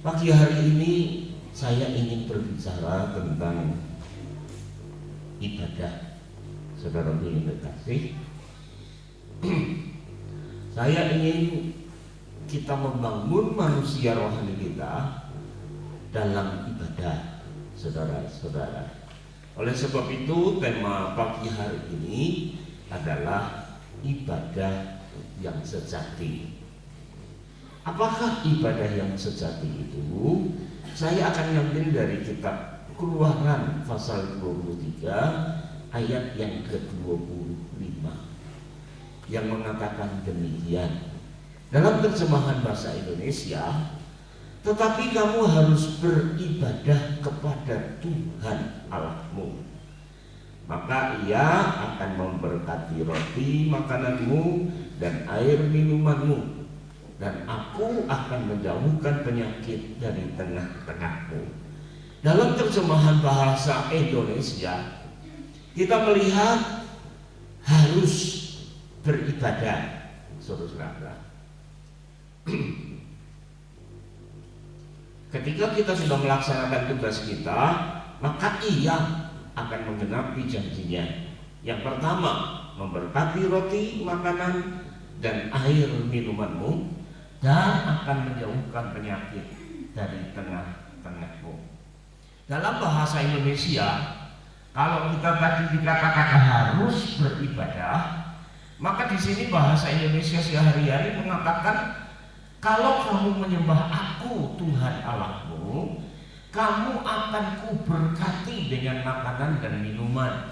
Pagi hari ini saya ingin berbicara tentang ibadah. Saudara yang terkasih, saya ingin kita membangun manusia rohani kita dalam ibadah, saudara-saudara. Oleh sebab itu, tema pagi hari ini adalah ibadah yang sejati. Apakah ibadah yang sejati itu? Saya akan ngambil dari kitab Keluaran pasal 23 ayat yang ke-25 yang mengatakan demikian. Dalam terjemahan bahasa Indonesia, tetapi kamu harus beribadah kepada Tuhan Allahmu, maka Ia akan memberkati roti makananmu dan air minumanmu, dan Aku akan menjauhkan penyakit dari tengah-tengahmu. Dalam terjemahan bahasa Indonesia, kita melihat harus beribadah, saudara-saudara. Ketika kita sudah melaksanakan tugas kita, maka Ia akan menggenapi janjinya. Yang pertama, memberkati roti makanan dan air minumanmu, dan akan menjauhkan penyakit dari tengah-tengahmu. Dalam bahasa Indonesia, kalau kita tadi dikatakan harus beribadah, maka di sini bahasa Indonesia sehari-hari mengatakan, kalau kamu menyembah Aku Tuhan Allahmu, kamu akan kuberkati dengan makanan dan minuman,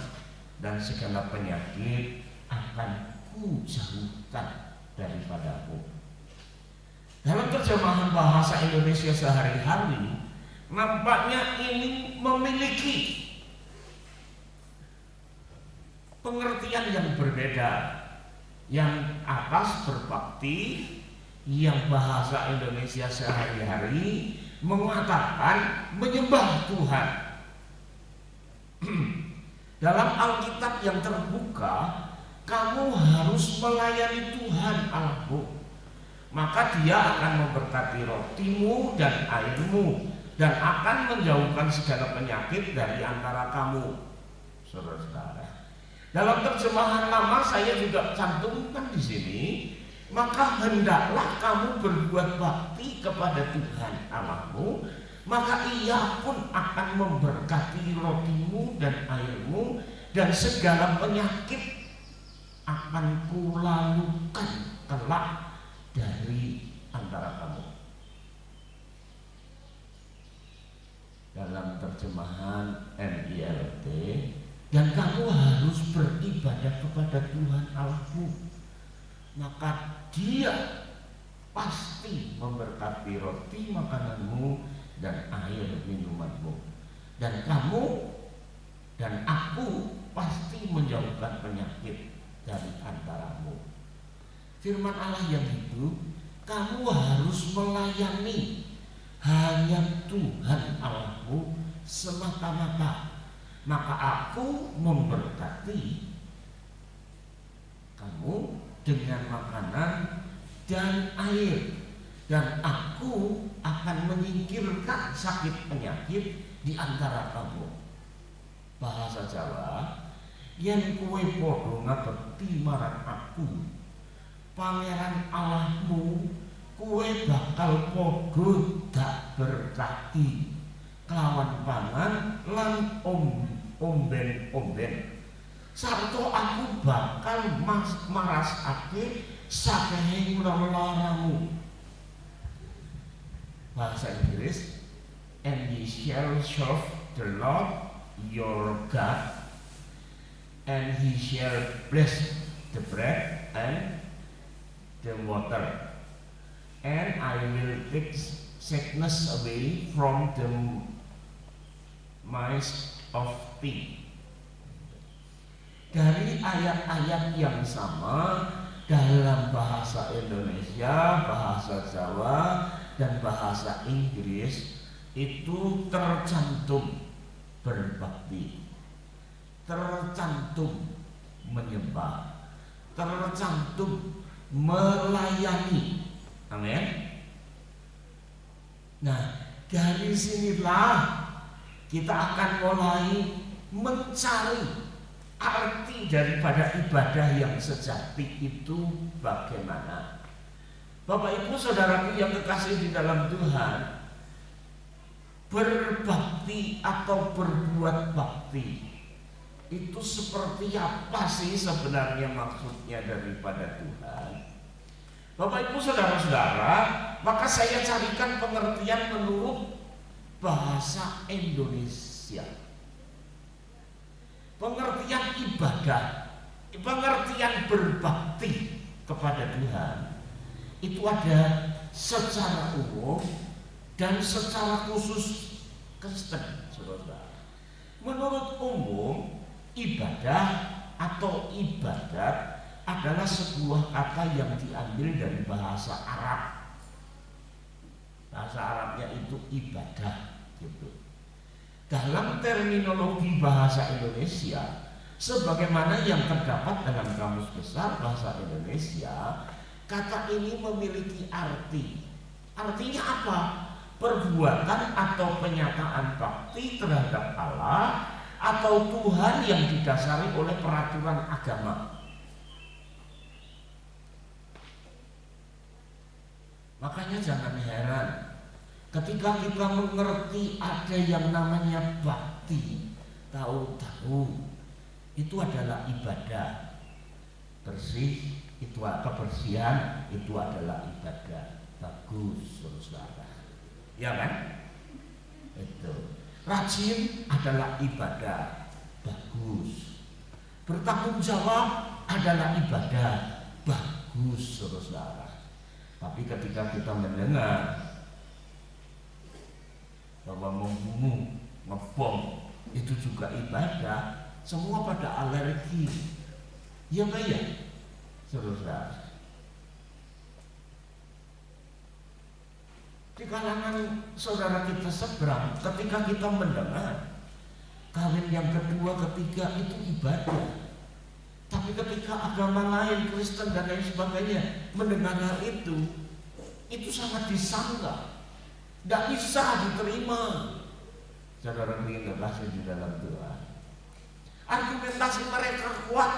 dan segala penyakit akan kujauhkan daripadamu. Dalam terjemahan bahasa Indonesia sehari-hari, nampaknya ini memiliki pengertian yang berbeda. Yang atas berbakti, yang bahasa Indonesia sehari-hari mengatakan menyembah Tuhan. Dalam Alkitab yang terbuka, kamu harus melayani Tuhan Allahmu, maka Dia akan memberkati rotimu dan airmu, dan akan menjauhkan segala penyakit dari antara kamu, saudara-saudara. Dalam terjemahan lama saya juga cantumkan di sini, maka hendaklah kamu berbuat bakti kepada Tuhan Allahmu, maka Ia pun akan memberkati rotimu dan airmu, dan segala penyakit akan kulalukan kelak dari antara kamu. Dalam terjemahan NILT, dan kamu harus beribadah kepada Tuhan Allahmu, maka Dia pasti memberkati roti makananmu dan air minumanmu, dan kamu dan Aku pasti menjauhkan penyakit dari antaramu. Firman Allah yang hidup, kamu harus melayani hanya Tuhan Allahmu semata-mata, maka Aku memberkati kamu dengan makanan dan air, dan Aku akan menyingkirkan sakit penyakit di antara kamu. Bahasa Jawa, yen kowe padha ngabekti marang Aku, Pangeran Allahmu, kowe bakal padha dak berkati kelawan pangan lan omben-omben, sarta Aku bakal marasake sakehing lelaramu. Bahasa Inggris, and ye shall serve the Lord your God, and He shall bless the bread and the water, and I will take sickness away from the midst of thee. Dari ayat-ayat yang sama dalam bahasa Indonesia, bahasa Jawa, dan bahasa Inggris itu tercantum berbakti, tercantum menyembah, tercantum melayani. Amin. Nah, Dari sinilah kita akan mulai mencari arti daripada ibadah yang sejati itu bagaimana. Bapak Ibu Saudaraku yang kekasih di dalam Tuhan, berbakti atau berbuat bakti itu seperti apa sih sebenarnya maksudnya daripada Tuhan? Bapak Ibu Saudara-saudara, maka saya carikan pengertian menurut bahasa Indonesia. Pengertian ibadah, pengertian berbakti kepada Tuhan itu ada secara umum dan secara khusus Kristen, saudara. Menurut umum, ibadah atau ibadat adalah sebuah kata yang diambil dari bahasa Arab. Bahasa Arabnya itu ibadah, gitu. Dalam terminologi bahasa Indonesia, sebagaimana yang terdapat dalam Kamus Besar Bahasa Indonesia, kata ini memiliki arti. Artinya apa? Perbuatan atau penyataan bakti terhadap Allah atau Tuhan yang didasari oleh peraturan agama. Makanya jangan heran ketika kita mengerti ada yang namanya bakti, tahu-tahu itu adalah ibadah. Bersih itu kebersihan itu adalah ibadah. Bagus, saudara. Ya kan? Itu. Rajin adalah ibadah. Bagus. Bertanggung jawab adalah ibadah. Bagus, saudara. Tapi ketika kita mendengar bahwa membunuh, ngebom itu juga ibadah, semua pada alergi. Ya Pak ya, saudara. Di kalangan saudara kita seberang, ketika kita mendengar kawin yang kedua, ketiga itu ibadah. Tapi ketika agama lain, Kristen dan lain sebagainya mendengar hal itu sangat disangka. Tidak bisa diterima. Saudara yang kasih di dalam Tuhan, argumentasi mereka kuat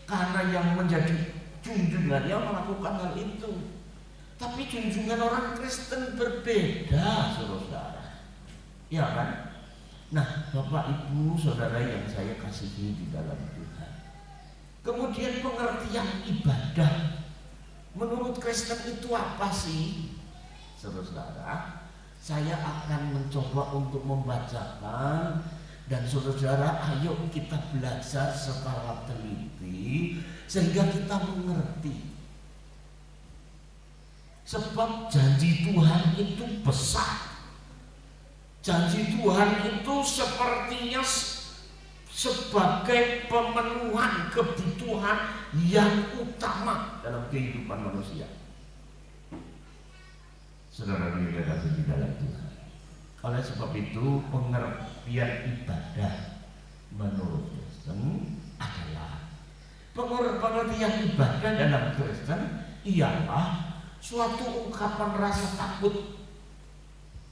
karena yang menjadi junjungannya melakukan hal itu. Tapi junjungan orang Kristen berbeda, saudara. Ya kan? Nah, Bapak Ibu Saudara yang saya kasihi di dalam Tuhan, kemudian pengertian ibadah menurut Kristen itu apa sih? Saudara, saya akan mencoba untuk membacakan dan saudara, ayo kita belajar secara teliti sehingga kita mengerti. Sebab janji Tuhan itu besar. Janji Tuhan itu sepertinya sebagai pemenuhan kebutuhan yang utama dalam kehidupan manusia. Saudara yang dikasihi di dalam Tuhan, oleh sebab itu pengertian ibadah menurut Kristen adalah pengertian ibadah dalam Kristen ialah suatu ungkapan rasa takut,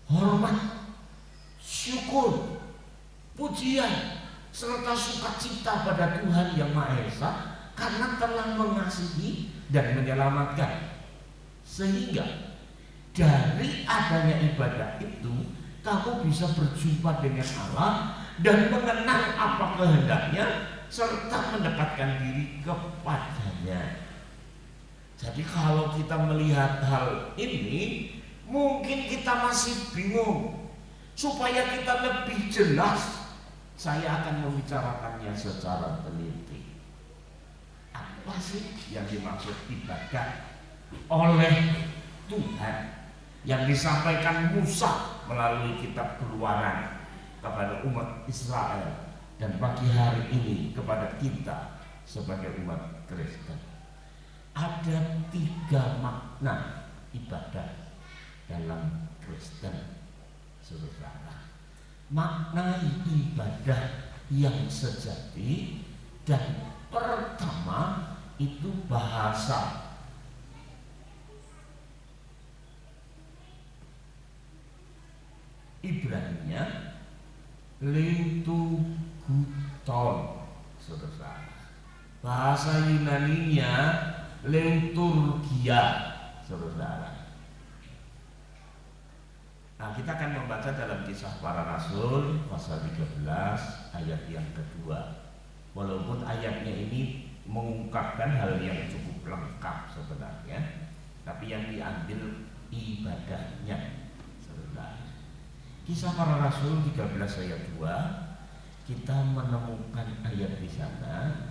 hormat, syukur, pujian, serta sukacita pada Tuhan Yang Maha Esa karena telah mengasihi dan menyelamatkan. Sehingga dari adanya ibadah itu kamu bisa berjumpa dengan Allah dan mengenal apa kehendaknya serta mendekatkan diri kepadanya. Jadi kalau kita melihat hal ini, mungkin kita masih bingung. Supaya kita lebih jelas, saya akan membicarakannya secara teliti. Apa sih yang dimaksud ibadah oleh Tuhan yang disampaikan Musa melalui kitab Keluaran kepada umat Israel dan pagi hari ini kepada kita sebagai umat Kristen? Ada 3 makna ibadah dalam Kristen, saudara. Makna ibadah yang sejati, dan pertama itu bahasa. Ibrani-nya liturguton, saudara. Bahasa Yunani-nya liturgia, saudara. Nah, kita akan membaca dalam Kisah Para Rasul pasal 13 ayat yang kedua. Walaupun ayatnya ini mengungkapkan hal yang cukup lengkap sebenarnya, tapi yang diambil ibadahnya, saudara. Kisah Para Rasul 13 ayat 2, kita menemukan ayat di sana.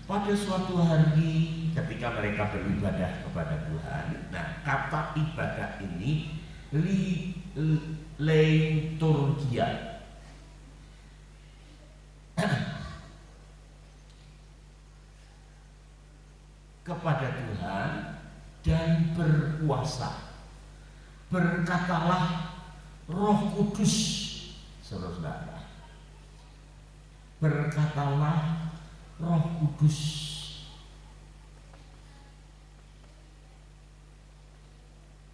Pada suatu hari ketika mereka beribadah kepada Tuhan. Nah, kata ibadah ini liturgia. Kepada Tuhan dan berpuasa. Berkatalah Roh Kudus, saudara. Berkatalah Roh Kudus.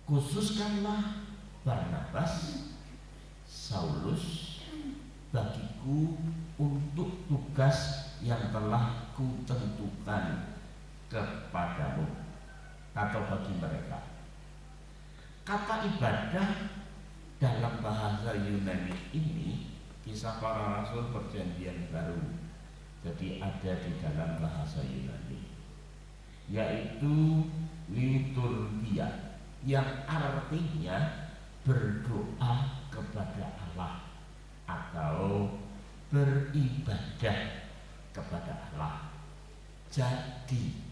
Khususkanlah Barnabas, Saulus bagiku untuk tugas yang telah kutentukan kepadamu, atau bagi mereka. Kata ibadah dalam bahasa Yunani ini, Kisah Para Rasul Perjanjian Baru, jadi ada di dalam bahasa Yunani, yaitu liturgia, yang artinya berdoa kepada Allah atau beribadah kepada Allah. Jadi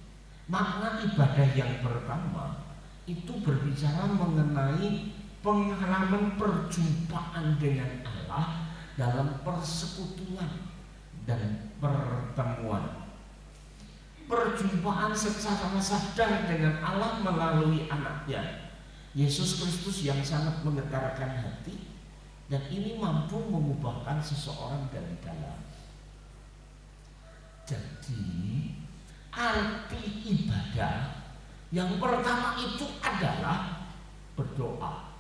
makna ibadah yang pertama itu berbicara mengenai pengalaman perjumpaan dengan Allah dalam persekutuan dan pertemuan. Perjumpaan secara sadar dengan Allah melalui anaknya Yesus Kristus yang sangat menggetarkan hati, dan ini mampu mengubahkan seseorang dari dalam. Jadi arti ibadah yang pertama itu adalah berdoa,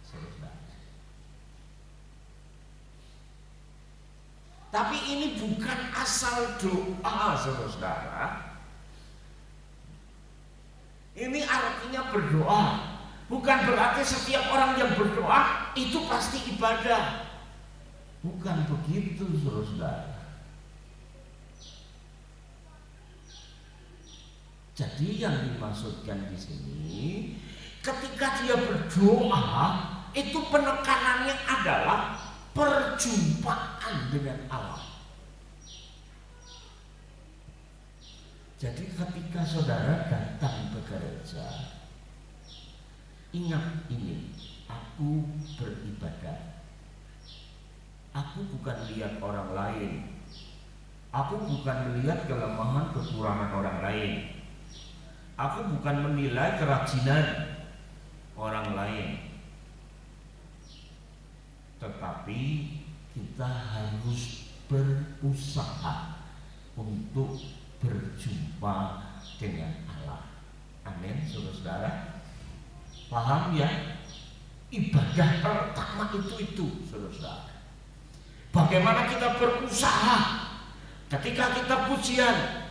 saudara. Tapi ini bukan asal doa, saudara. Ini artinya berdoa. Bukan berarti setiap orang yang berdoa itu pasti ibadah. Bukan begitu, saudara. Jadi yang dimaksudkan di sini, ketika dia berdoa, itu penekanannya adalah perjumpaan dengan Allah. Jadi ketika saudara datang ke gereja, ingat ini, aku beribadah. Aku bukan lihat orang lain. Aku bukan melihat kelemahan kekurangan orang lain. Aku bukan menilai kerajinan orang lain. Tetapi kita harus berusaha untuk berjumpa dengan Allah. Amin, saudara-saudara. Paham ya? Ibadah pertama itu, saudara-saudara. Bagaimana kita berusaha ketika kita pujian,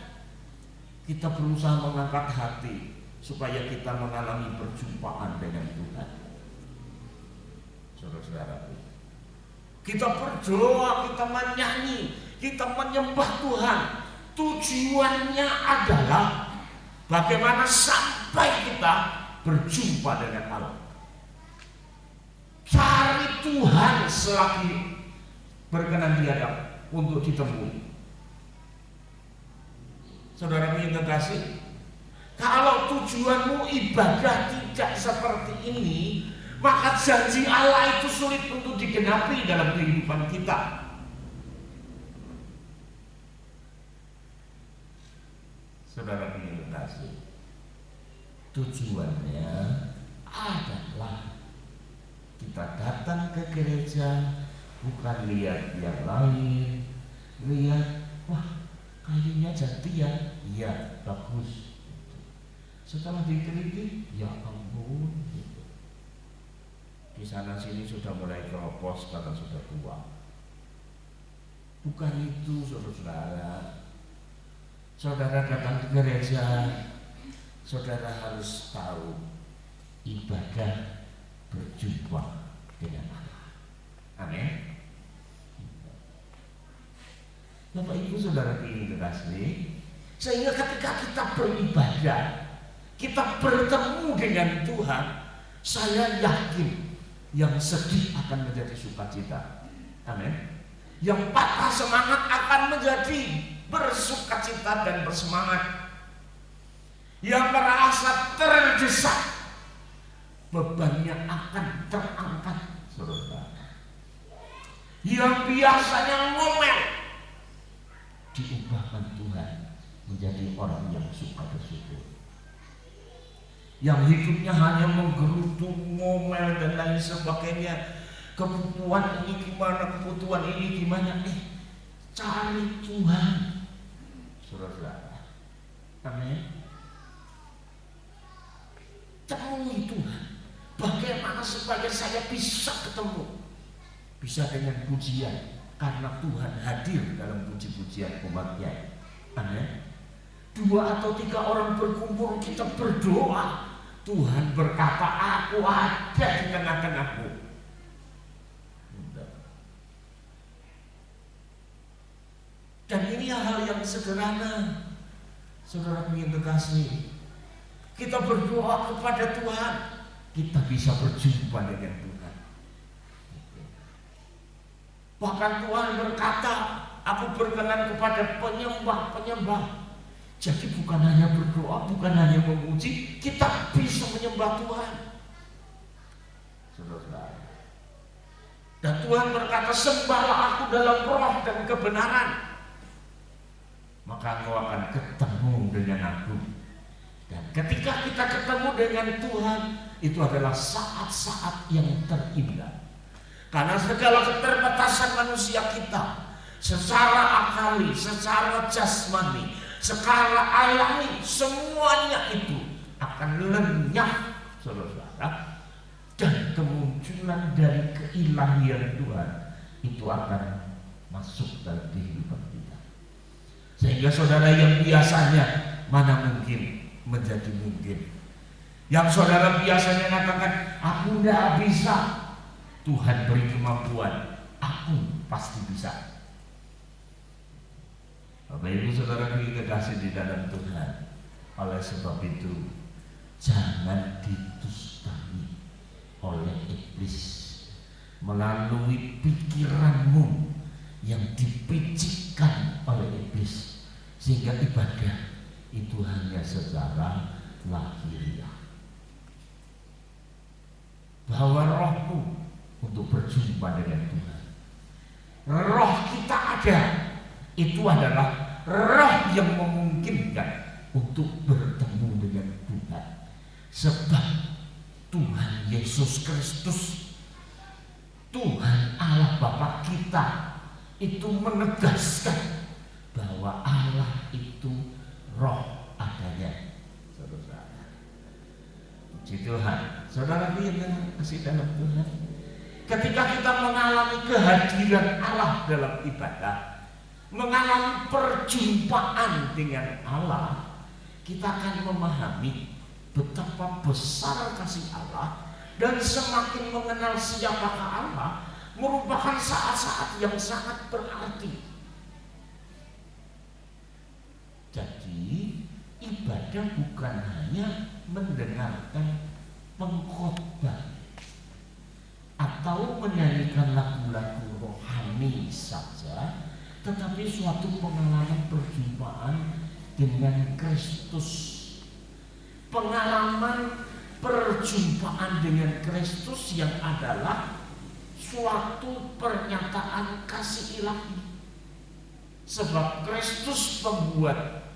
kita berusaha mengangkat hati supaya kita mengalami perjumpaan dengan Tuhan. Saudara-saudara, kita berdoa, kita menyanyi, kita menyembah Tuhan. Tujuannya adalah bagaimana sampai kita berjumpa dengan Allah. Cari Tuhan selagi berkenan di hadapan untuk ditemui. Saudara yang terkasih, kalau tujuanmu ibadah tidak seperti ini, maka janji Allah itu sulit untuk digenapi dalam kehidupan kita. Saudara yang terkasih, tujuannya adalah kita datang ke gereja bukan lihat yang lain, lihat wah kayunya jati ya, iya bagus. Setelah diteliti, ya ampun, gitu. di sana sini sudah mulai keropos karena sudah tua. Bukan itu, saudara. Saudara datang ke gereja, saudara harus tahu ibadah berjumpa dengan Allah. Amin. Bapak Ibu Saudara yang kekasih, sehingga ketika kita beribadah, kita bertemu dengan Tuhan, saya yakin yang sedih akan menjadi sukacita. Amin. Yang patah semangat akan menjadi bersukacita dan bersemangat. Yang merasa terdesak, bebannya akan terangkat, saudara. Yang biasanya ngomel, diubahkan Tuhan menjadi orang yang suka bersyukur. Yang hidupnya hanya menggerutu, ngomel dan lain sebagainya, kebutuhan ini gimana, kebutuhan ini gimana, cari Tuhan, saudara. Amin. Temui Tuhan. Bagaimana supaya saya bisa ketemu? Bisa dengan pujian, karena Tuhan hadir dalam puji-pujian umatnya. Amin. 2 atau 3 orang berkumpul, kita berdoa, Tuhan berkata, aku ada di tengah-tengahmu. Dan ini hal yang sederhana, saudara yang terkasih. Kita berdoa kepada Tuhan, kita bisa berjumpa dengan Tuhan. Bahkan Tuhan berkata, aku berkenan kepada penyembah-penyembah. Jadi bukan hanya berdoa, bukan hanya memuji, kita bisa menyembah Tuhan, saudara. Dan Tuhan berkata, sembahlah aku dalam roh dan kebenaran, maka engkau akan ketemu dengan aku. Dan ketika kita ketemu dengan Tuhan, itu adalah saat-saat yang terindah. Karena segala keterbatasan manusia kita, secara akali, secara jasmani, secara alami, semuanya itu akan lenyap, saudara. Dan kemunculan dari keilahian Tuhan itu akan masuk dalam kehidupan kita. Sehingga saudara yang biasanya mana mungkin menjadi mungkin. Yang saudara biasanya mengatakan, aku tidak bisa, Tuhan beri kemampuan, aku pasti bisa. Bapak Ibu Saudara dikasih di dalam Tuhan. Oleh sebab itu, jangan ditustani oleh iblis melalui pikiranmu yang dipicikkan oleh iblis, sehingga ibadah itu hanya secara lahiriah. Bawa rohmu untuk berjumpa dengan Tuhan. Roh kita ada, itu adalah roh yang memungkinkan untuk bertemu dengan Tuhan. Sebab Tuhan Yesus Kristus, Tuhan Allah Bapa kita, itu menegaskan bahwa Allah itu roh adanya, saudara. Puji Tuhan, saudara yang kasih dalam Tuhan. Ketika kita mengalami kehadiran Allah dalam ibadah, mengalami perjumpaan dengan Allah, kita akan memahami betapa besar kasih Allah, dan semakin mengenal siapakah Allah merupakan saat-saat yang sangat berarti. Jadi ibadah bukan hanya mendengarkan pengkhotbah atau menyanyikan lagu-lagu rohani saja, tetapi suatu pengalaman perjumpaan dengan Kristus. Pengalaman perjumpaan dengan Kristus yang adalah suatu pernyataan kasih ilahi. Sebab Kristus pembuat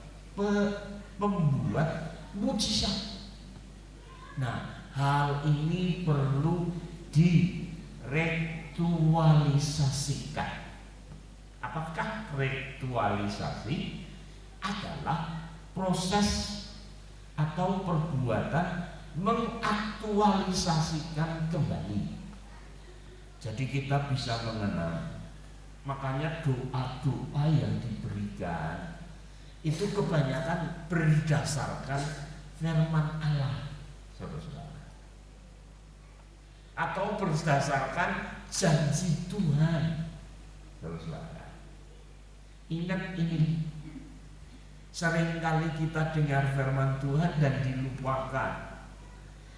mujizat. Nah, hal ini perlu diritualisasikan. Apakah ritualisasi? Adalah proses atau perbuatan mengaktualisasikan kembali Jadi kita bisa mengenal. Makanya doa-doa yang diberikan itu kebanyakan berdasarkan firman Allah, saudara-saudara, atau berdasarkan janji Tuhan, saudara-saudara. Ingat ini, seringkali kita dengar firman Tuhan dan dilupakan.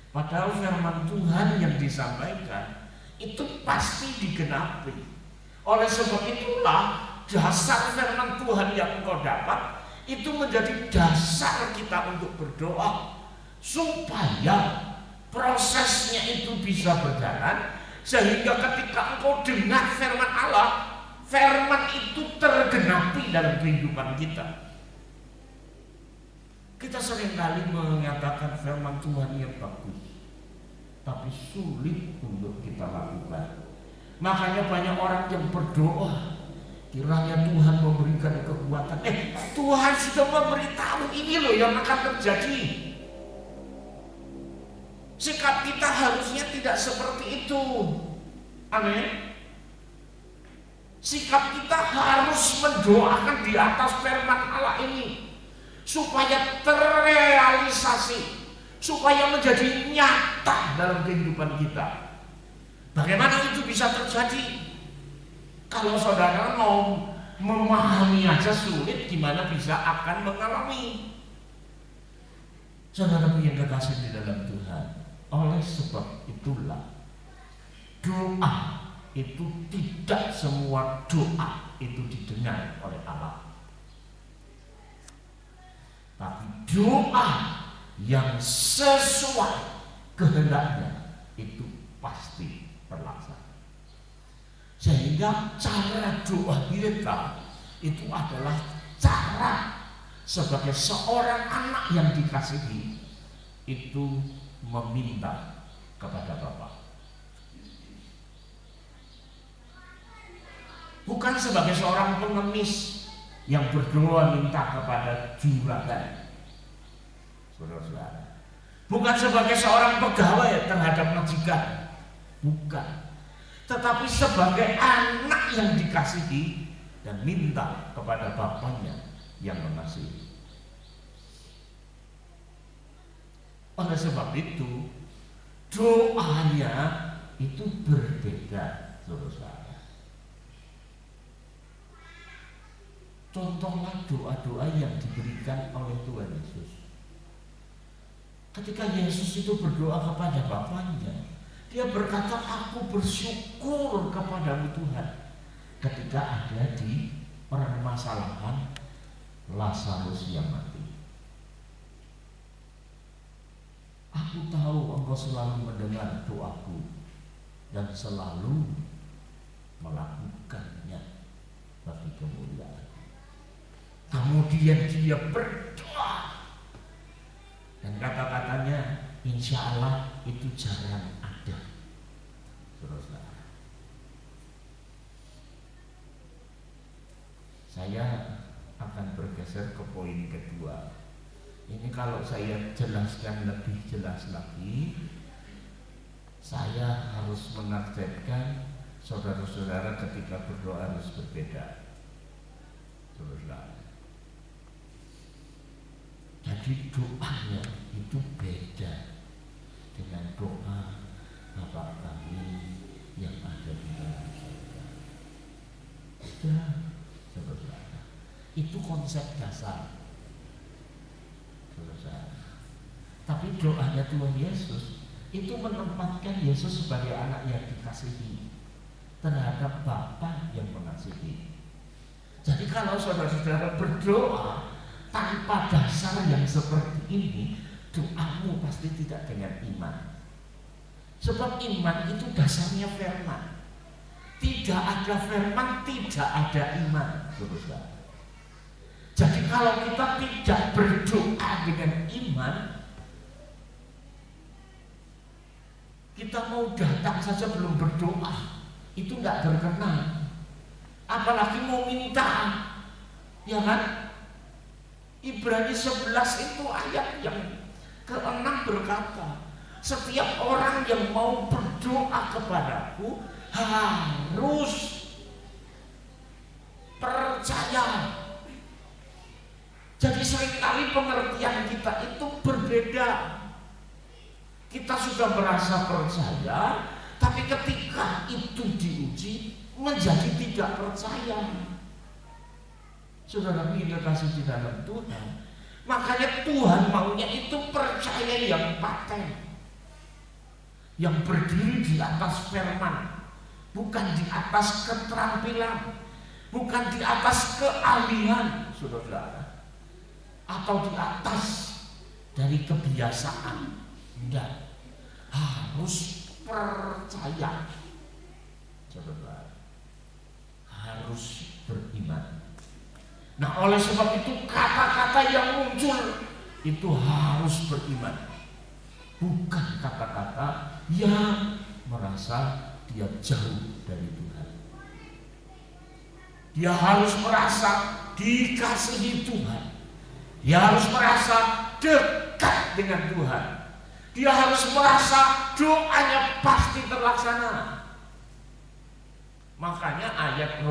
Padahal firman Tuhan yang disampaikan itu pasti digenapi. Oleh sebab itulah dasar firman Tuhan yang engkau dapat itu menjadi dasar kita untuk berdoa, supaya prosesnya itu bisa berjalan, sehingga ketika engkau dengar firman Allah, firman itu tergenapi dalam kehidupan kita. Kita seringkali mengatakan firman Tuhan yang bagus, tapi sulit untuk kita lakukan. Makanya banyak orang yang berdoa, kiranya Tuhan memberikan kekuatan. Tuhan sudah memberitahu ini loh yang akan terjadi. Sikap kita harusnya tidak seperti itu. Amin. Sikap kita harus mendoakan di atas firman Allah ini, supaya terrealisasi, supaya menjadi nyata dalam kehidupan kita. Bagaimana itu bisa terjadi? Kalau saudara mau memahami aja sulit, gimana bisa akan mengalami? Saudara yang kekasih di dalam Tuhan, oleh sebab itulah doa itu tidak semua doa itu didengar oleh Allah. Tapi doa yang sesuai kehendaknya itu pasti terlaksana. Sehingga cara doa kita itu adalah cara sebagai seorang anak yang dikasihi itu meminta kepada Bapa. Bukan sebagai seorang pengemis yang berdoa minta kepada juragan, saudara-saudara. Bukan sebagai seorang pegawai terhadap majikan, bukan. Tetapi sebagai anak yang dikasihi dan minta kepada Bapaknya yang mengasihi. Oleh sebab itu doanya itu berbeda, saudara. Contohlah doa-doa yang diberikan oleh Tuhan Yesus. Ketika Yesus itu berdoa kepada Bapaknya, dia berkata, aku bersyukur kepadamu Tuhan, ketika ada di permasalahan Lazarus yang mati. Aku tahu engkau selalu mendengar doaku dan selalu melakukannya bagi kemuliaan. Kemudian dia berdoa dan kata-katanya, insya Allah itu jarang ada. Saudara, saya akan bergeser ke poin kedua. Ini kalau saya jelaskan lebih jelas lagi, saya harus menargetkan saudara-saudara ketika berdoa harus berbeda. Saudara, jadi doanya itu beda dengan doa Bapa kami yang ada di dalam surga. Sudah, saudara, itu konsep dasar, saudara. Tapi doanya Tuhan Yesus itu menempatkan Yesus sebagai anak yang dikasihi terhadap Bapa yang mengasihi. Jadi kalau saudara-saudara berdoa tanpa dasar yang seperti ini, doamu pasti tidak dengan iman. Sebab iman itu dasarnya firman. Tidak ada firman, tidak ada iman, saudara. Jadi kalau kita tidak berdoa dengan iman, kita mau datang saja belum berdoa, itu nggak berkenan. Apalagi mau minta, ya kan? Ibrani 11 itu ayat yang ke-6 berkata, setiap orang yang mau berdoa kepadaku harus percaya. Jadi seringkali pengertian kita itu berbeda. Kita sudah merasa percaya, tapi ketika itu diuji menjadi tidak percaya. Saudara kita kasih di dalam Tuhan, makanya Tuhan maunya itu percaya yang paten, yang berdiri di atas firman, bukan di atas keterampilan, bukan di atas keahlian, saudara, atau di atas dari kebiasaan. Tidak, harus percaya, saudara, harus beriman. Nah, oleh sebab itu kata-kata yang muncul itu harus beriman, bukan kata-kata yang merasa dia jauh dari Tuhan. Dia harus merasa dikasihi Tuhan. Dia harus merasa dekat dengan Tuhan. Dia harus merasa doanya pasti terlaksana. Makanya ayat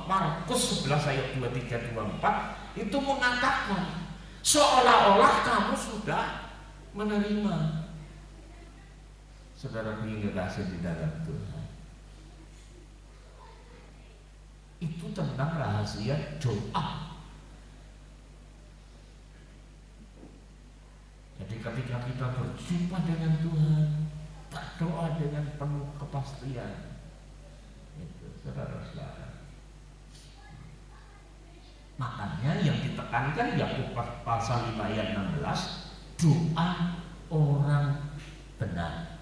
Markus 11 ayat 23-24 itu mengatakan seolah-olah kamu sudah menerima. Saudara yang kasih di dalam Tuhan, itu tentang rahasia doa. Jadi ketika kita berjumpa dengan Tuhan, berdoa dengan penuh kepastian, itu saudara-saudara. Makanya yang ditekankan Yakub pasal 5 ayat 16, doa orang benar.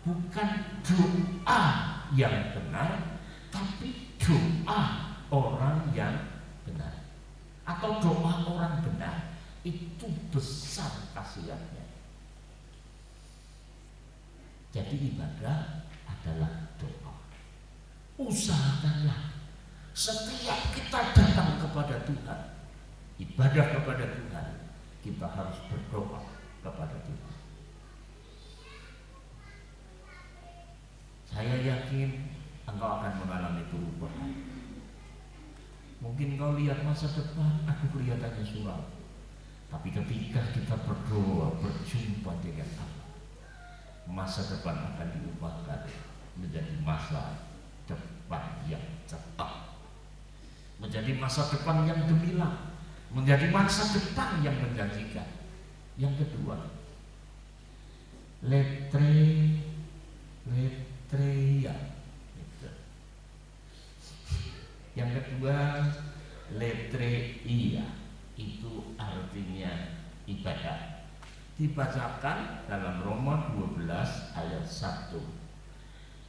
Bukan doa yang benar, tapi doa orang yang benar. Atau doa orang benar itu besar kasihannya. Jadi ibadah adalah doa. Usahakanlah setiap kita datang kepada Tuhan, ibadah kepada Tuhan, kita harus berdoa kepada Tuhan. Saya yakin engkau akan mengalami perubahan. Mungkin kau lihat masa depan, aku kelihatannya suram. Tapi ketika kita berdoa, berjumpa dengan Allah, masa depan akan diubahkan menjadi masa depan yang cepat, menjadi masa depan yang gemilang, menjadi masa depan yang menjanjikan. Yang kedua, letreia. Yang kedua, letreia itu artinya ibadah. Dibacakan dalam Roma 12 ayat 1.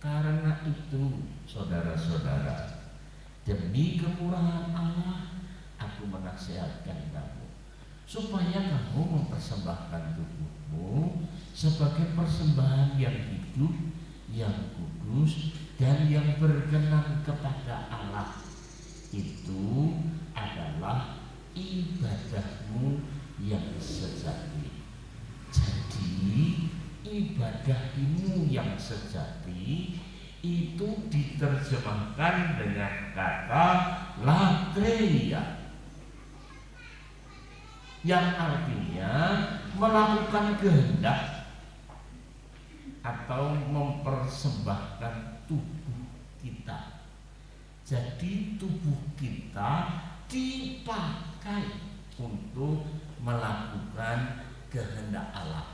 Karena itu, saudara-saudara, demi kemurahan Allah, aku menasihatkan kamu supaya kamu mempersembahkan tubuhmu sebagai persembahan yang hidup, yang kudus, dan yang berkenan kepada Allah. Itu adalah ibadahmu yang sejati. Jadi ibadahmu yang sejati itu diterjemahkan dengan kata latreia, yang artinya melakukan kehendak atau mempersembahkan tubuh kita. Jadi tubuh kita dipakai untuk melakukan kehendak Allah.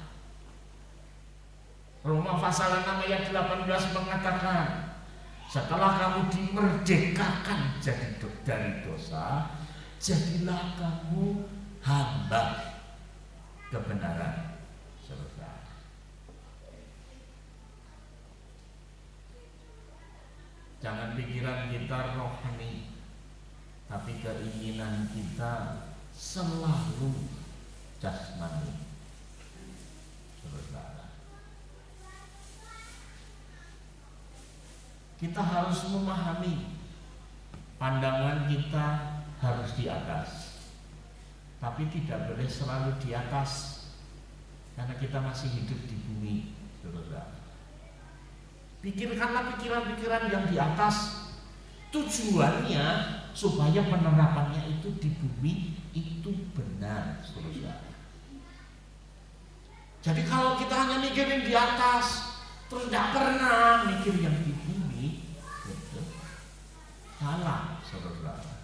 Roma pasal 6 ayat 18 mengatakan, setelah kamu dimerdekakan dari dosa, jadilah kamu hamba kebenaran. Selesai. Jangan pikiran kita rohani, tapi keinginan kita selalu jasmani. Kita harus memahami pandangan kita harus di atas, tapi tidak boleh selalu di atas, karena kita masih hidup di bumi, saudara. Pikirkanlah pikiran-pikiran yang di atas. Tujuannya supaya penerapannya itu di bumi itu benar, saudara. Jadi kalau kita hanya mikirin di atas, terus tidak pernah mikir yang di bumi, gitu, salah, saudara.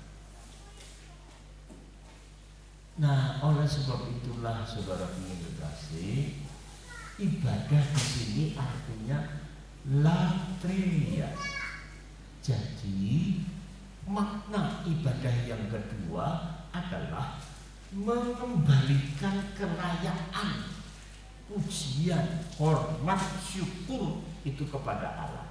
Nah, oleh sebab itulah saudara yang dikasih, ibadah di sini artinya latria. Jadi makna ibadah yang kedua adalah mengembalikan kerajaan, pujian, hormat, syukur itu kepada Allah.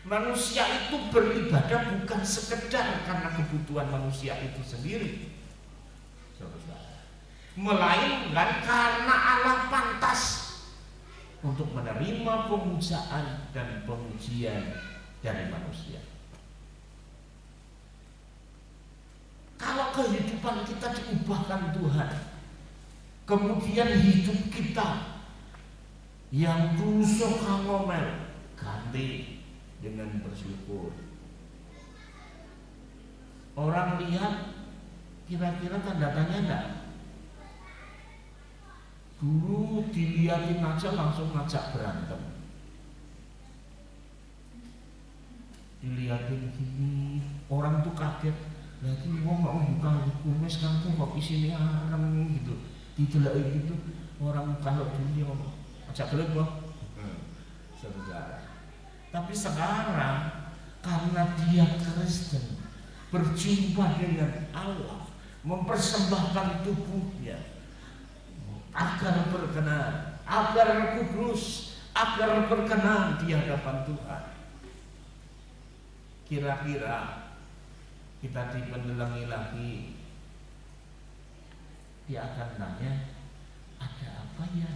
Manusia itu beribadah bukan sekedar karena kebutuhan manusia itu sendiri, melainkan karena Allah pantas untuk menerima pemujaan dan pemujian dari manusia. Kalau kehidupan kita diubahkan Tuhan, kemudian hidup kita yang dulu suka ngomel ganti dengan bersyukur, orang lihat kira-kira tanda tanya enggak? Dulu dilihatin aja langsung ngajak berantem, dilihatin gini orang tuh kaget, lagi wong mau buka kumis kamu kok isine arem gitu, didelok gitu orang kalau dulu dia ngomong ngajak belet kok, saudara. Tapi sekarang karena dia Kristen, berjumpa dengan Allah, mempersembahkan tubuhnya agar berkenan, agar kudus, agar berkenan di hadapan Tuhan. Kira-kira kita dipendelangi lagi, dia akan nanya, ada apa ya?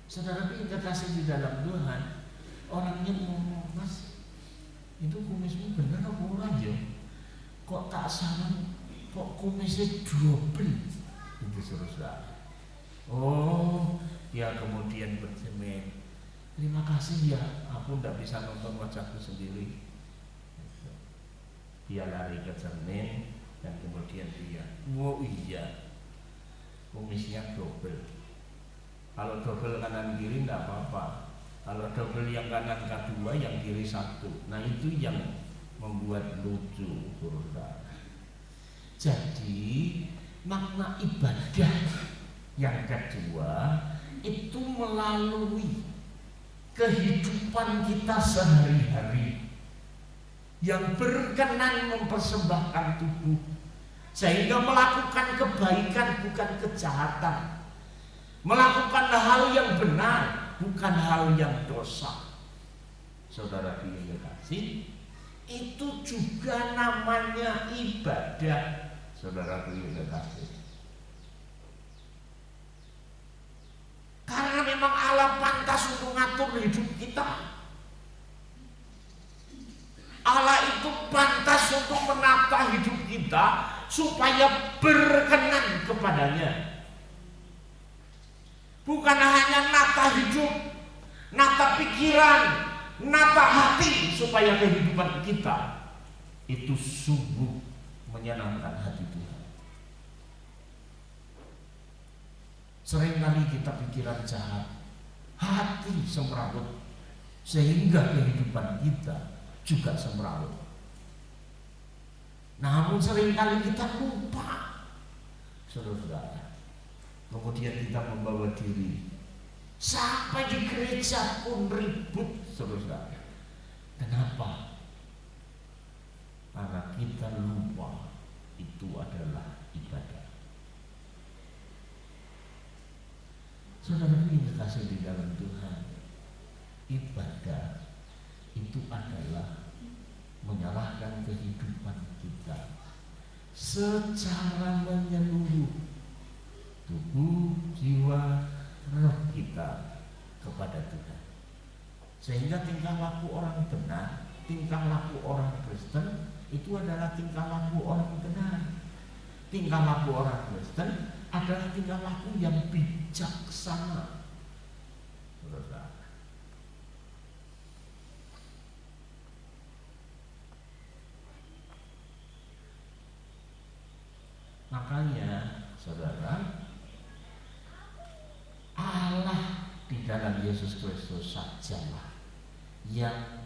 Saudara yang kekasih di dalam Tuhan, orangnya ngomong, Mas, itu kumismu bener apa orang ya? Kok tak salah, kok kumisnya double? Itu saudara. Oh, dia kemudian bersemen, terima kasih ya, aku tidak bisa nonton wajahku sendiri. Dia lari ke cermin dan kemudian dia, oh iya, kumisnya double. Kalau double kanan kiri tidak apa-apa. Kalau double yang kanan kedua, yang kiri satu. Nah itu yang membuat lucu, saudara. Jadi makna ibadah yang kedua itu melalui kehidupan kita sehari-hari yang berkenan mempersembahkan tubuh, sehingga melakukan kebaikan bukan kejahatan, melakukan hal yang benar bukan hal yang dosa. Saudara dikasih, itu juga namanya ibadah. Saudara dikasih, karena memang Allah pantas untuk ngatur hidup kita. Allah itu pantas untuk menata hidup kita supaya berkenan kepadanya. Bukan hanya nata hidup, nata pikiran, nata hati, supaya kehidupan kita itu sungguh menyenangkan hati Tuhan. Seringkali kita pikiran jahat, hati semrawut, sehingga kehidupan kita juga semrawut. Namun seringkali kita lupa, saudara. Kemudian kita membawa diri sampai di gereja pun ribut, saudara. Kenapa? Karena kita lupa itu adalah ibadah. Saudara yang dikasih di dalam Tuhan, ibadah itu adalah menyerahkan kehidupan kita secara menyeluruh, tubuh, jiwa, roh kita kepada Tuhan. Sehingga tingkah laku orang benar, tingkah laku orang Kristen itu adalah tingkah laku orang benar. tingkah laku orang Kristen adalah tingkah laku yang bijaksana. Saudara. Makanya, saudara, Allah di dalam Yesus Kristus sajalah yang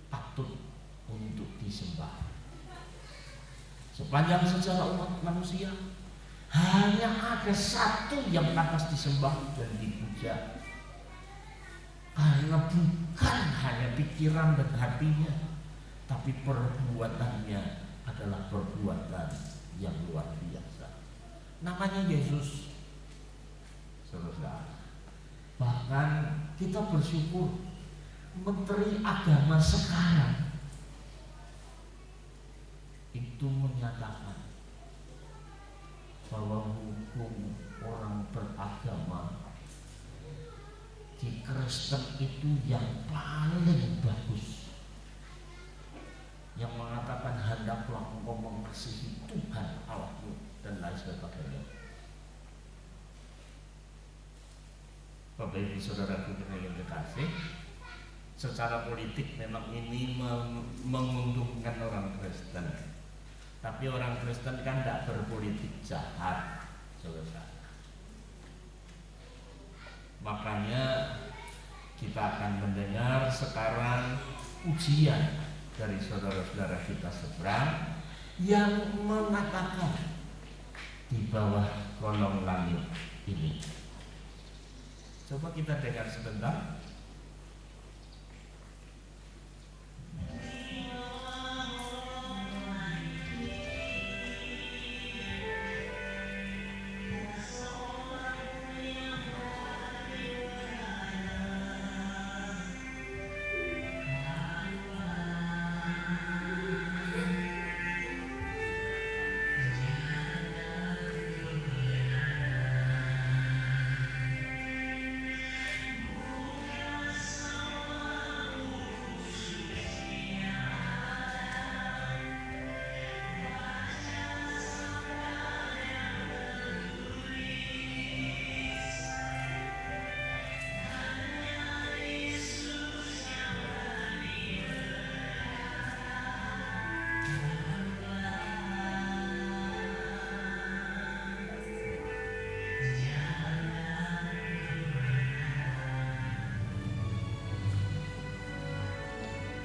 patut untuk disembah. Sepanjang sejarah umat manusia hanya ada satu yang pantas disembah dan dipuja, karena bukan hanya pikiran dan hatinya, tapi perbuatannya adalah perbuatan yang luar biasa. Namanya Yesus, saudara. Bahkan kita bersyukur Menteri Agama sekarang itu menyatakan bahwa hukum orang beragama di Kristen itu yang paling bagus, yang mengatakan hendaklah engkau mengasihi Tuhan Allahmu dan lain sebagainya. Bapak Ibu Saudaraku yang kekasih, secara politik memang ini menguntungkan orang Kristen, tapi orang Kristen kan tidak berpolitik jahat, saudara. Makanya kita akan mendengar sekarang ujian dari saudara-saudara kita seberang yang mengatakan di bawah kolong langit ini. Coba kita dengar sebentar.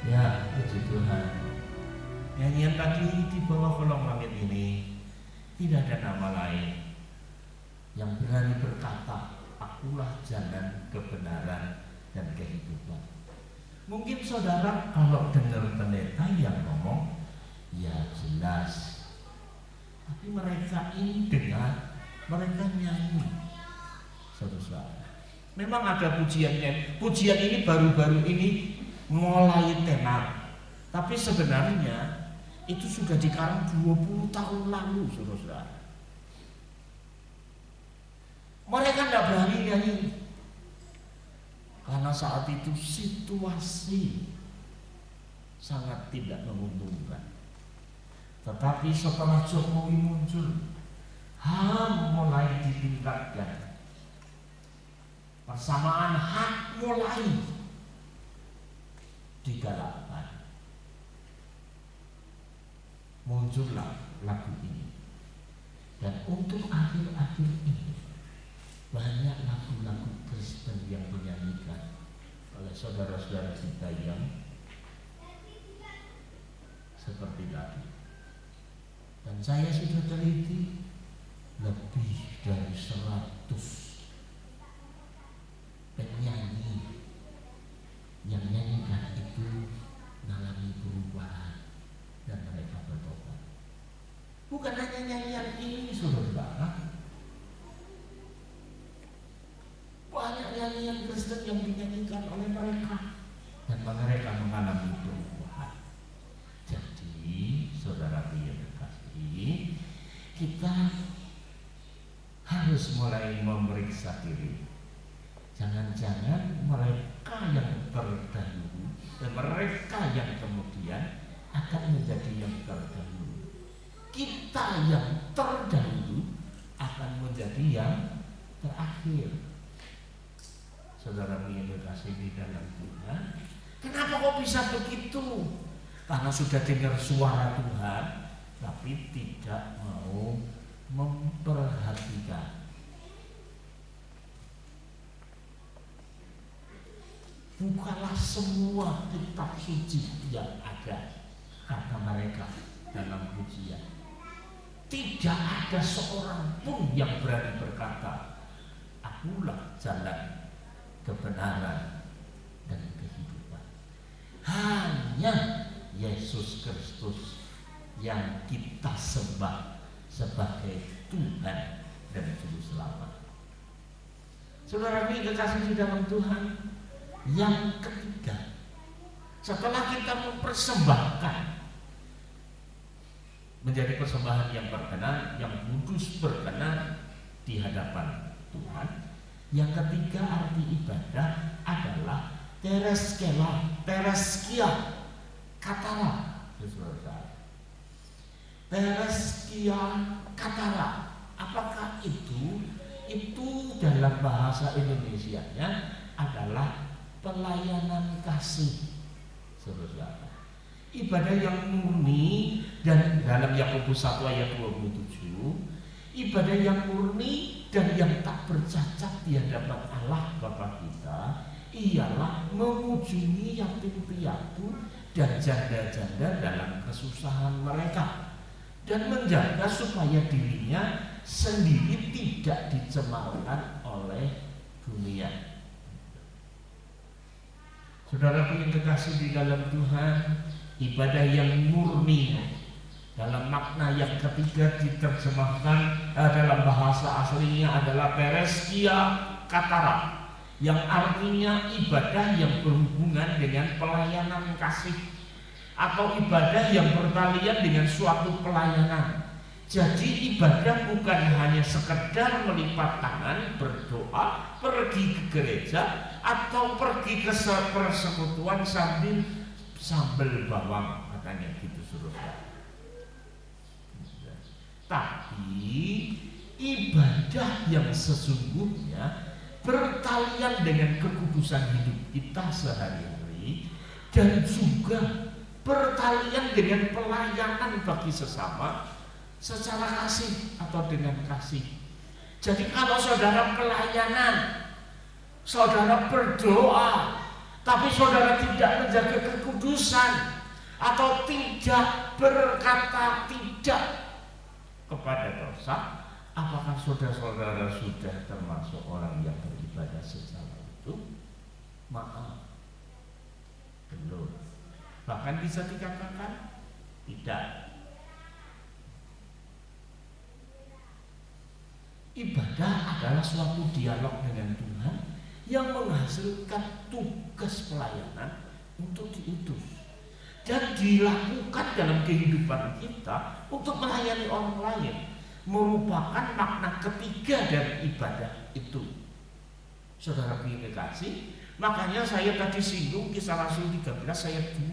Ya, puji Tuhan. Nyanyian tadi di bawah kolong langit ini tidak ada nama lain yang berani berkata, akulah jalan, kebenaran, dan kehidupan. Mungkin saudara kalau dengar pendeta yang ngomong, ya jelas. Tapi mereka ini dengar, mereka nyanyi. Saudara, memang ada pujiannya. Pujian ini baru-baru ini mulai tenar, tapi sebenarnya itu sudah dikarang 20 tahun lalu, saudara. Mereka tidak berani nyanyi karena saat itu situasi sangat tidak menguntungkan. Tetapi setelah Jokowi muncul, HAM mulai ditingkatkan, persamaan hak mulai digalakkan. Muncullah lagu ini. Dan untuk akhir-akhir ini banyak lagu-lagu Kristen yang dinyanyikan oleh saudara-saudara kita yang seperti tadi. Dan saya sudah teliti, lebih dari 100 penyanyi yang nyanyikan itu mengalami perubahan dan mereka bertobat. Bukan hanya nyanyian ini, saudara. Banyak nyanyian Kristen yang dinyanyikan oleh mereka dan mereka mengalami perubahan. Jadi, saudara yang kekasih, kita harus mulai memeriksa diri. Jangan-jangan mereka yang terdahulu dan mereka yang kemudian akan menjadi yang terdahulu. Kita yang terdahulu akan menjadi yang terakhir. Saudara yang kasih di dalam Tuhan, kenapa kok bisa begitu? Karena sudah dengar suara Tuhan, tapi tidak mau memperhatikan. Bukalah semua kitab suci yang ada, kata mereka dalam pujian. Tidak ada seorang pun yang berani berkata, akulah jalan, kebenaran, dan kehidupan. Hanya Yesus Kristus yang kita sembah sebagai Tuhan dan Juru Selamat. Saudara yang kekasih di dalam Tuhan, yang ketiga, setelah kita mempersembahkan menjadi persembahan yang berkenan, yang kudus, berkenan di hadapan Tuhan, yang ketiga arti ibadah adalah tereskia katara. Tereskia katara, apakah itu? Itu dalam bahasa Indonesianya adalah pelayanan kasih. Saudara, ibadah yang murni, dan dalam Yakobus 1 ayat 27, ibadah yang murni dan yang tak bercacat di hadapan Allah Bapa kita ialah mengunjungi yatim piatu dan janda-janda dalam kesusahan mereka, dan menjaga supaya dirinya sendiri tidak dicemarkan oleh dunia. Saudara yang kekasih di dalam Tuhan, ibadah yang murni dalam makna yang ketiga diterjemahkan dalam bahasa aslinya adalah pereskia katara, yang artinya ibadah yang berhubungan dengan pelayanan kasih atau ibadah yang bertalian dengan suatu pelayanan. Jadi ibadah bukan hanya sekedar melipat tangan, berdoa, pergi ke gereja, atau pergi ke persekutuan sambil sambal bawang, katanya gitu saudara. Tapi ibadah yang sesungguhnya bertalian dengan kekudusan hidup kita sehari-hari, dan juga bertalian dengan pelayanan bagi sesama secara kasih atau dengan kasih. Jadi kalau saudara pelayanan, saudara berdoa, tapi saudara tidak menjaga kekudusan atau tidak berkata tidak kepada dosa, apakah saudara-saudara sudah termasuk orang yang beribadah secara itu? Maaf, belum. Bahkan bisa dikatakan tidak. Ibadah adalah suatu dialog dengan Tuhan yang menghasilkan tugas pelayanan untuk diutus dan dilakukan dalam kehidupan kita untuk melayani orang lain, merupakan makna ketiga dari ibadah itu. Saudara yang kekasih, makanya saya tadi singgung Kisah Rasul 13 ayat 2.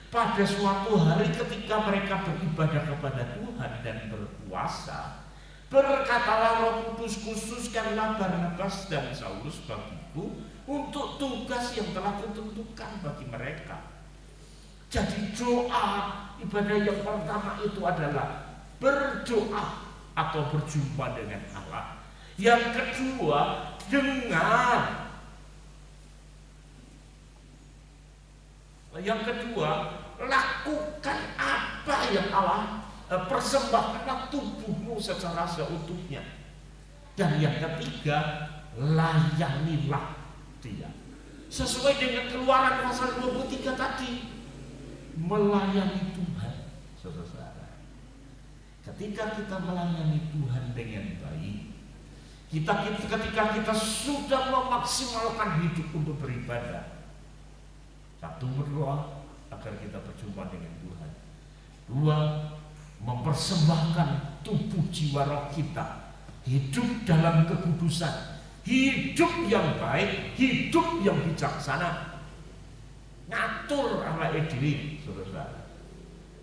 Pada suatu hari ketika mereka beribadah kepada Tuhan dan berpuasa, berkatalah Roh Kudus, khususkanlah Barnabas dan Saulus bagiku untuk tugas yang telah kutentukan bagi mereka. Jadi doa, ibadah yang pertama itu adalah berdoa atau berjumpa dengan Allah. Yang kedua, dengar. Yang kedua, lakukan apa yang Allah persembahkanlah tubuhmu secara seutuhnya. Dan yang ketiga, layanilah dia. Sesuai dengan Keluaran pasal 23 tadi, melayani Tuhan. Saudara, ketika kita melayani Tuhan dengan baik, ketika kita sudah memaksimalkan hidup untuk beribadah, satu, berdoa agar kita berjumpa dengan Tuhan. Dua, mempersembahkan tubuh jiwa roh kita hidup dalam kekudusan, hidup yang baik, hidup yang bijaksana, ngatur ala edili, saudara.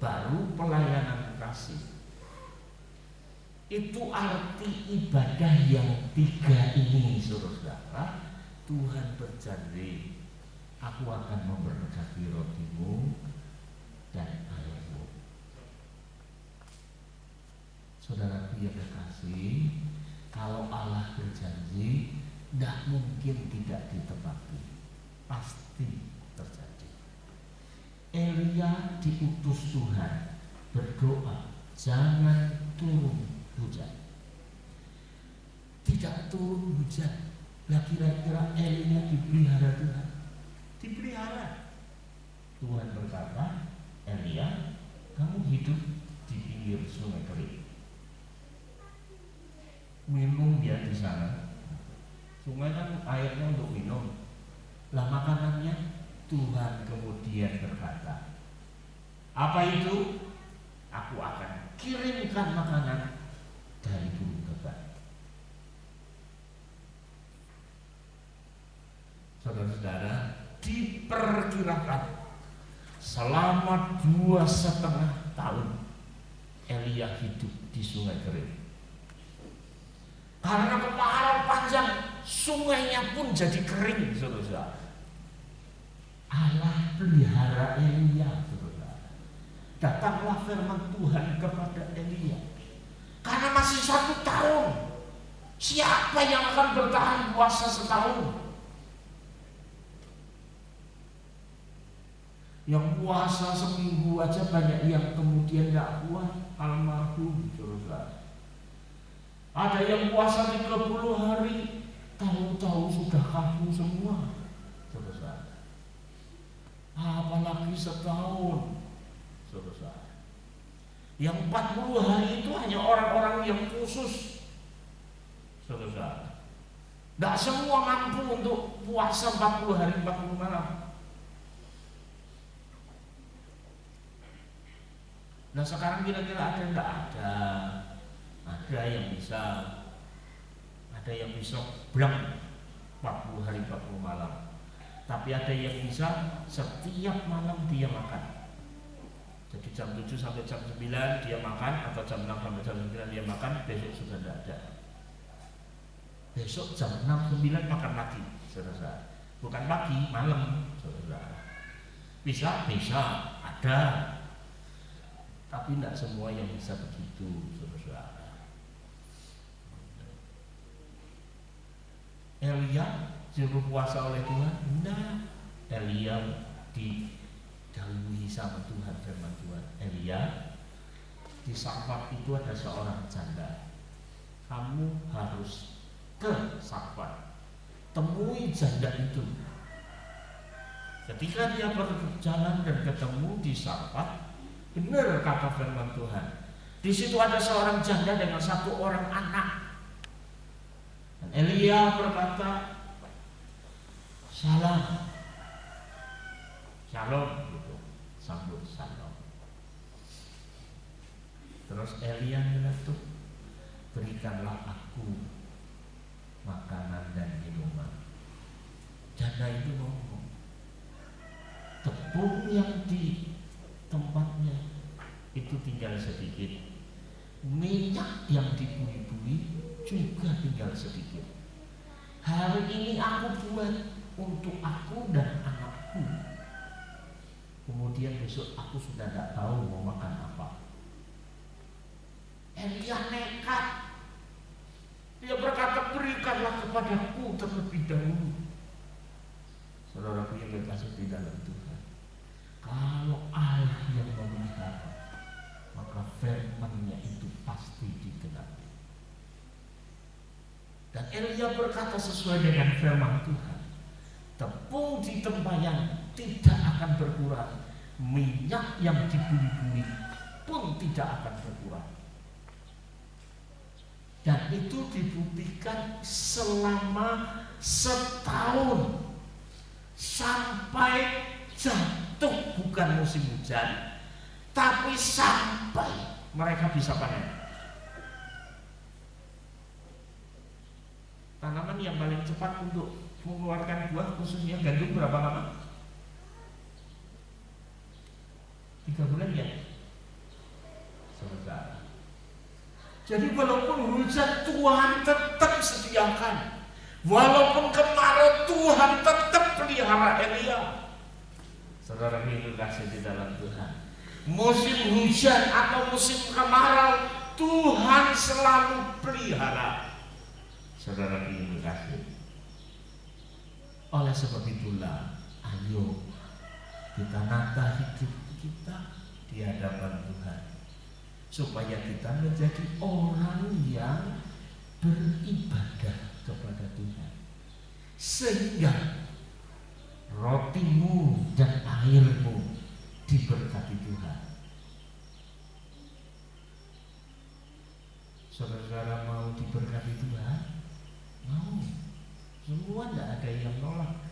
baru pelayanan kasih. Itu arti ibadah yang tiga ini, saudara. Tuhan berjanji, aku akan memberkati rotimu dan airmu. Saudara yang kekasih, kalau Allah berjanji, tidak mungkin tidak ditepati, pasti terjadi. Elia diutus Tuhan berdoa, jangan turun hujan. Tidak turun hujan. Lah kira-kira Elia dipelihara Tuhan? Dipelihara. Tuhan berkata, Elia, kamu hidup di pinggir sungai kering. Minum dia di sana. Sungai kan airnya untuk minum. Lah makanannya Tuhan kemudian berkata, apa itu? Aku akan kirimkan makanan dari burung gagak. Saudara-saudara, diperkirakan selama 2,5 tahun Elia hidup di sungai kering. Karena kemarau panjang, sungainya pun jadi kering, saudara. Allah pelihara Elia, saudara. Datanglah firman Tuhan kepada Elia. Karena masih 1 tahun, siapa yang akan bertahan puasa setahun? Yang puasa seminggu aja banyak yang kemudian tidak kuat, almarhum, saudara. Ada yang puasa 30 hari, tahu-tahu sudah kaku semua, saudara. Apalagi setahun, saudara. Yang 40 hari itu hanya orang-orang yang khusus, saudara. Tidak semua mampu untuk puasa 40 hari 40 malam. Nah sekarang kira-kira ada enggak? Ada yang bisa, ada yang bisa blank 40 hari 40 malam. Tapi ada yang bisa setiap malam dia makan. Jadi jam 7 sampai jam 9 dia makan, atau jam 6 sampai jam 9 dia makan, besok sudah tidak ada. Besok jam 6-9 makan lagi, saudara. Bukan pagi, malam, saudara. Bisa ada. Tapi tidak semua yang bisa begitu, saudara. Elia suruh puasa oleh Tuhan? Tidak. Elia didahului sama Tuhan, firman Tuhan. Elia, di Sarfat itu ada seorang janda. Kamu harus ke Sarfat, temui janda itu. Ketika dia berjalan dan ketemu di Sarfat, benar kata firman Tuhan. Di situ ada seorang janda dengan 1 orang anak. Dan Elia berkata, Shalom, gitu. Sambut salam. Terus Elia menyeletuk, berikanlah aku makanan dan minuman. Janda itu ngomong, tepung yang di tempatnya itu tinggal sedikit, minyak yang dibui-bui juga tinggal sedikit. Hari ini aku buat untuk aku dan anakku, kemudian besok aku sudah tidak tahu mau makan apa. Elia nekat. Dia berkata, berikanlah kepadaku terlebih dahulu. Saudaraku yang berkasih di dalam Tuhan, kalau Allah yang memelihara, maka firman-Nya itu pasti digenapi. Dan Elia berkata sesuai dengan firman Tuhan, tepung di tempayan tidak akan berkurang, minyak yang dibui-bui pun tidak akan berkurang. Dan itu dibuktikan selama setahun sampai jatuh bukan musim hujan, tapi sampai mereka bisa panen. Tanaman yang paling cepat untuk mengeluarkan buah khususnya gandum berapa lama? 3 bulan ya? Jadi walaupun hujan Tuhan tetap sediakan, walaupun kemarau Tuhan tetap pelihara Elia. Saudara minggu kasih di dalam Tuhan, musim hujan atau musim kemarau Tuhan selalu pelihara. Saudara minggu kasih. Oleh sebab itulah, ayo kita nata hidup kita di hadapan Tuhan, supaya kita menjadi orang yang beribadah kepada Tuhan, sehingga rotimu dan airmu diberkati Tuhan. Saudara-saudara mau diberkati Tuhan? Mau. Semua tidak ada yang nolak.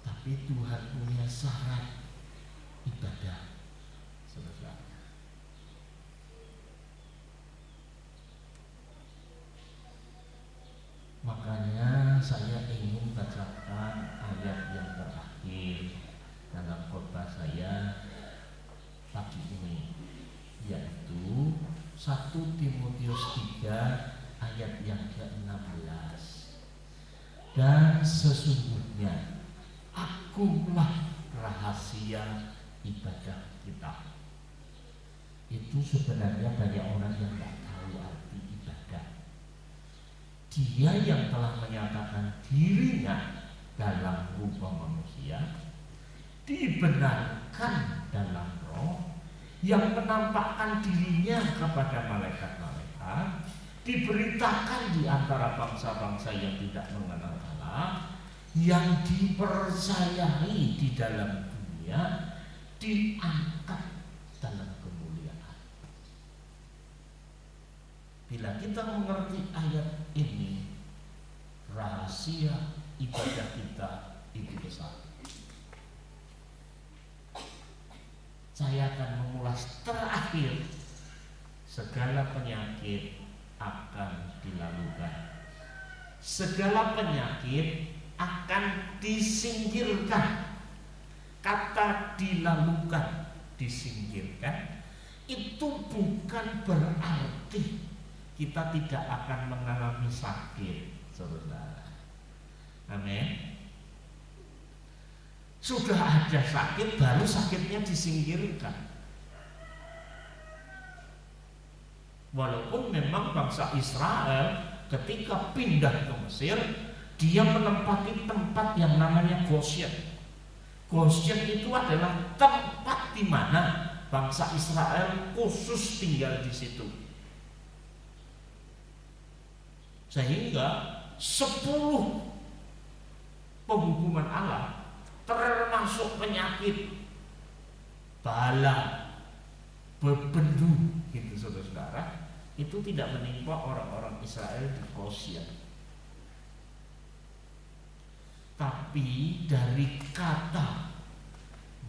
Tapi Tuhan punya syarat ibadah. Saudara. Makanya saya ingin bacakan ayat yang terakhir dalam khotbah saya pagi ini, yaitu 1 Timotius 3 ayat yang ke-16. Dan sesungguhnya akulah rahasia ibadah kita. Itu sebenarnya banyak orang yang tidak tahu arti ibadah. Dia yang telah menyatakan dirinya dalam rupa manusia, dibenarkan dalam roh, yang menampakkan dirinya kepada malaikat-malaikat, diberitakan di antara bangsa-bangsa yang tidak mengenal Allah, yang dipercayai di dalam dunia, diangkat dalam kemuliaan. Bila kita mengerti ayat ini, rahasia ibadah kita itu besar. Saya akan mengulas terakhir, segala penyakit akan dilalukan, segala penyakit akan disingkirkan. Kata dilalukan, disingkirkan, itu bukan berarti kita tidak akan mengalami sakit, saudara. Amin. Sudah ada sakit, baru sakitnya disingkirkan. Walaupun memang bangsa Israel ketika pindah ke Mesir, dia menempati tempat yang namanya Goshen. Goshen itu adalah tempat di mana bangsa Israel khusus tinggal di situ. Sehingga 10 penghukuman Allah, termasuk penyakit, bala, bebendu, gitu saudara-saudara, itu tidak menimpa orang-orang Israel di Goshen. Tapi dari kata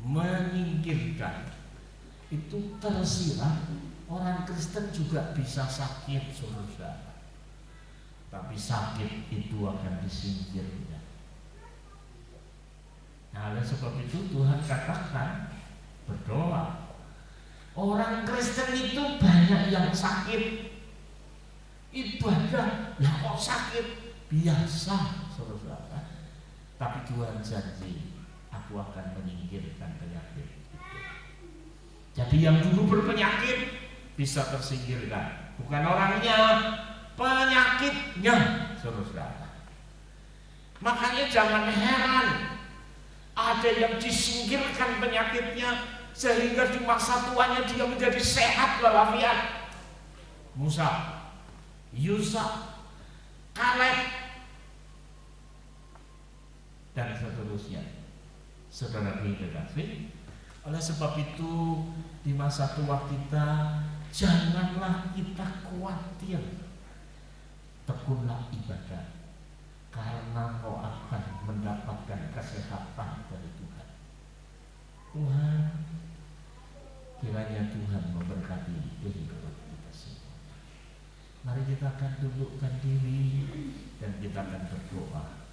menyingkirkan itu tersirat orang Kristen juga bisa sakit, saudara. Tapi sakit itu akan disingkirkan. Nah, oleh sebab itu Tuhan katakan, berdoa. Orang Kristen itu banyak yang sakit. Ibadah, ya kok sakit? Biasa, saudara. Tapi Tuhan janji, aku akan menyingkirkan penyakit itu. Jadi yang dulu berpenyakit bisa tersingkirkan. Bukan orangnya, penyakitnya, saudara. Makanya jangan heran ada yang disingkirkan penyakitnya sehingga di masa tuanya dia menjadi sehat walafiat. Musa, Yusa, Kaleb, dan seterusnya. Saudara dikasih. Oleh sebab itu di masa tua kita janganlah kita khawatir. Tekunlah ibadah, karena kau akan mendapatkan kesehatan dari Tuhan. Tuhan, kiranya Tuhan memberkati kehidupan kita semua. Mari kita akan dudukkan diri dan kita akan berdoa.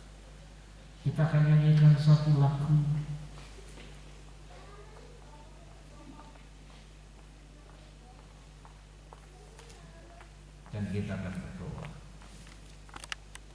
Kita akan nyanyikan satu lagu. dan kita akan berdoa.